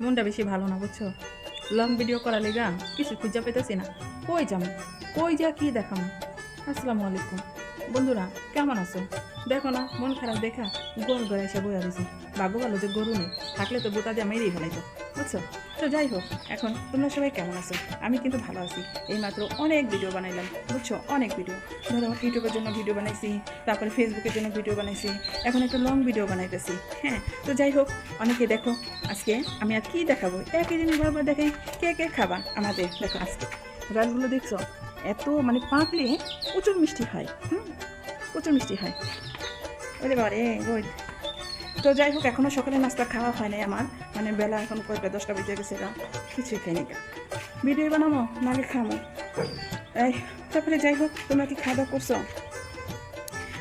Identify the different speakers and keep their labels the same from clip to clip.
Speaker 1: মনটা বেশি ভালো না বুঝছো। লং ভিডিও করা লেগা কিছু খুঁজে পেতেছি না। কই যাম, কই যা কি দেখাম। আসসালামু আলাইকুম বন্ধুরা, কেমন আছো? দেখো না মন খারাপ দেখা গোল ঘরে এসে বইয়া দিছি। ভাগ্য ভালো যে গরু নেই, থাকলে তো গোটা দিয়ে মেরেই ফেলাইতো বুঝছো। তো যাই হোক, এখন তোমরা সবাই কেমন আছো? আমি কিন্তু ভালো আছি। এইমাত্র অনেক ভিডিও বানাইলাম বুঝছো, অনেক ভিডিও। ধরো ইউটিউবের জন্য ভিডিও বানাইছি, তারপরে ফেসবুকের জন্য ভিডিও বানাইছি, এখন একটা লং ভিডিও বানাইতেছি। হ্যাঁ, তো যাই হোক, অনেকে দেখো আজকে আমি আর কি দেখাবো, একই জিনিস বারবার দেখাই। কে কে খাবা আমাদের? দেখো আজকে রালগুলো দেখছো, এত মানে পাকলে প্রচুর মিষ্টি হয়। প্রচুর মিষ্টি হয়। ওরে বাবারে ওই। তো যাই হোক, এখনও সকালে নাস্তা খাওয়া হয় নাই আমার, মানে বেলা এখন কয়েকটা 10টা বেজে গেছে, কিছুই খাইনি। ভিডিও বানাবো না আগে খাবো এই। তারপরে যাই হোক, তোমরা কি খাওয়া দাওয়া করছো?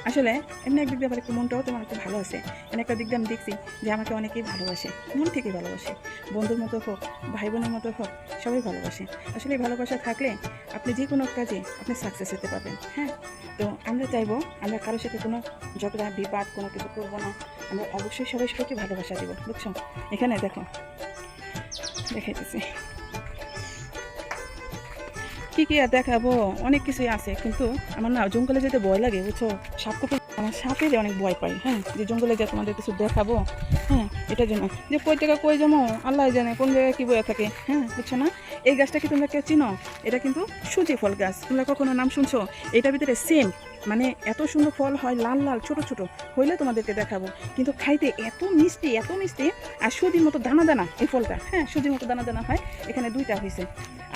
Speaker 1: আসলে এমনি একদিক দিয়ে আবার একটু মনটাও তোমার একটু ভালো আছে। এমনি একটা দিক দিয়ে আমি দেখছি যে আমাকে অনেকেই ভালোবাসে, মন থেকেই ভালোবাসে। বন্ধুর মতো হোক, ভাই বোনের মতো হোক, সবাই ভালোবাসে। আসলে এই ভালোবাসা থাকলে আপনি যে কোনো কাজে আপনি সাকসেস হতে পারবেন। হ্যাঁ, তো আমরা চাইবো আমরা কারোর সাথে কোনো ঝগড়া বিবাদ কোনো কিছু করবো না। আমরা অবশ্যই সবাই সবাইকে ভালোবাসা দেবো বুঝছো। এখানে দেখো দেখাইতেছি কী কী আর দেখাবো, অনেক কিছুই আছে। কিন্তু আমার না জঙ্গলে যেতে ভয় লাগে বুঝছো। সাপ কুকুর, আমার সাপের অনেক ভয় পাই। হ্যাঁ, যে জঙ্গলে যা তোমাদের কিছু দেখাবো। হ্যাঁ, এটার জন্য যে কই জায়গা কই যাবো আল্লাহ জানে কোন জায়গায় কী বয়ে থাকে। হ্যাঁ, বুঝছো না? এই গাছটা কি তোমরা কেউ চিনো? এটা কিন্তু সুজি ফল গাছ। তোমরা কখনো নাম শুনছো? এটার ভিতরে সেম মানে এত সুন্দর ফল হয়, লাল লাল ছোট ছোট হইলে তোমাদেরকে দেখাবো। কিন্তু খাইতে এত মিষ্টি, এত মিষ্টি। আর সুজির মতো দানা দানা এই ফলটা। হ্যাঁ, সুজির মতো দানা দানা হয়। এখানে 2টা হয়েছে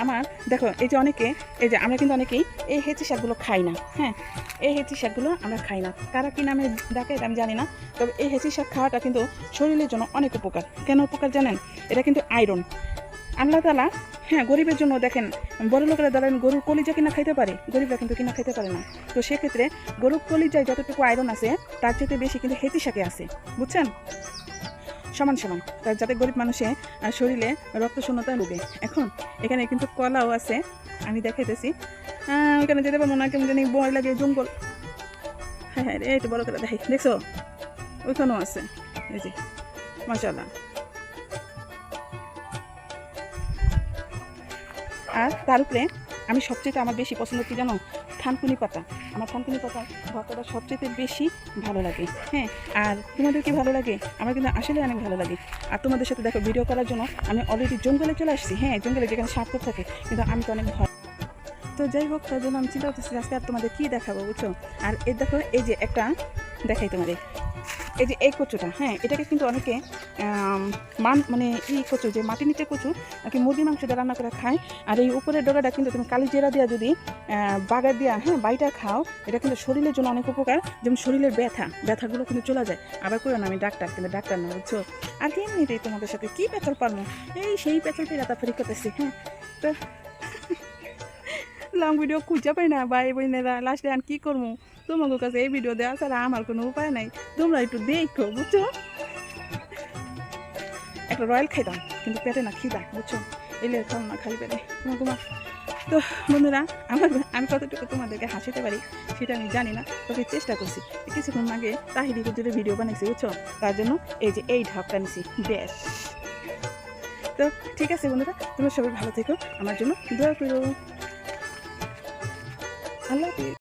Speaker 1: আমার। দেখো এই যে অনেকে, এই যে আমরা কিন্তু অনেকেই এই হেঁচি শাকগুলো খাই না। হ্যাঁ, এই হেঁচি শাকগুলো আমরা খাই না। কারা কি নামে ডাকে এটা আমি জানি না। তবে এই হেঁচি শাক খাওয়াটা কিন্তু শরীরের জন্য অনেক উপকার। কেন উপকার জানেন? এটা কিন্তু আয়রন। আল্লাহ তাআলা হ্যাঁ গরিবের জন্য দেখেন, বড় লোকেরা দ্বারা গরুর কলিজা কিনা খাইতে পারে, গরিবরা কিন্তু কিনা খাইতে পারে না। তো সেক্ষেত্রে গরুর কলিজায় যতটুকু আয়রন আছে তার চেয়ে বেশি কিন্তু হেঁচি শাকে আছে বুঝছেন, সমান সমান। তার যাতে গরিব মানুষে শরীরে রক্ত শূন্যতা ভোগে। এখন এখানে কিন্তু কলাও আছে, আমি দেখাইতেছি। ওইখানে যেতে পারবো না, কেমন জানি ভয় লাগে, জঙ্গল। হ্যাঁ হ্যাঁ, এই তো বড় করে দেখাই, দেখছো ওইখানেও আছে। এই যে মাশাআল্লাহ। আর তার উপরে আমি সবচেয়ে আমার বেশি পছন্দ কি জানো? থানকুনি পাতা। আমার থানকুনি পাতা ভর্তাটা সবচেয়ে বেশি ভালো লাগে। হ্যাঁ, আর তোমাদের কি ভালো লাগে? আমার কিন্তু আসলে অনেক ভালো লাগে। আর তোমাদের সাথে দেখো ভিডিও করার জন্য আমি অলরেডি জঙ্গলে চলে আসছি। হ্যাঁ, জঙ্গলে যেখানে সাপ থাকে, কিন্তু আমি তো অনেক ভয়। তো যাই হোক, তার জন্য আমি চিন্তা করতেছি আজকে আর তোমাদের কী দেখাবো বুঝছো। আর এই দেখো, এই যে একটা দেখাই তোমাদের, এই যে এই কচুটা। হ্যাঁ, এটাকে কিন্তু অনেকে মানে এই কচু, যে মাটি নিচে কচু আর কি, মুরগি মাংস দিয়ে রান্না করে খায়। আর এই উপরের ডগাটা কিন্তু তুমি কালি জিরা দিয়া যদি বাগার দিয়া হ্যাঁ বাইটা খাও, এটা কিন্তু শরীরের জন্য অনেক উপকার। যেমন শরীরের ব্যথাগুলো কিন্তু চলে যায়। আবার করো না, আমি ডাক্তার কিন্তু ডাক্তার না বুঝছো। আর কি এমনিতেই তোমাদের সাথে কী পেঁচাল পারবো, এই সেই পেঁচাল পেয়ে রাতাফারি করতেছি। হ্যাঁ, তো লং ভিডিও খুঁজে পাই না ভাই বোনেরা, লাস্টে আর কী করবো, তোমাদের কাছে এই ভিডিও দেওয়া ছাড়া আমার কোনো উপায় নাই। তোমরা একটু দেখো বুঝছো। একটা রয়্যাল খাইতাম কিন্তু পেটে না খিদা বুঝছো, এলে খাও না খালি পেটে তোমার। তো বন্ধুরা, আমি কতটুকু তোমাদেরকে হাসিতে পারি সেটা আমি জানি না, তবে চেষ্টা করছি। কিছুক্ষণ আগে তাহিরি হুজুরের ভিডিও বানাইছি বুঝছো, তার জন্য এই যে এই ঢাকটা নিছি বেশ। তো ঠিক আছে বন্ধুরা, তোমরা সবাই ভালো থেকো, আমার জন্য দোয়া করো। আল্লাহ হাফেজ।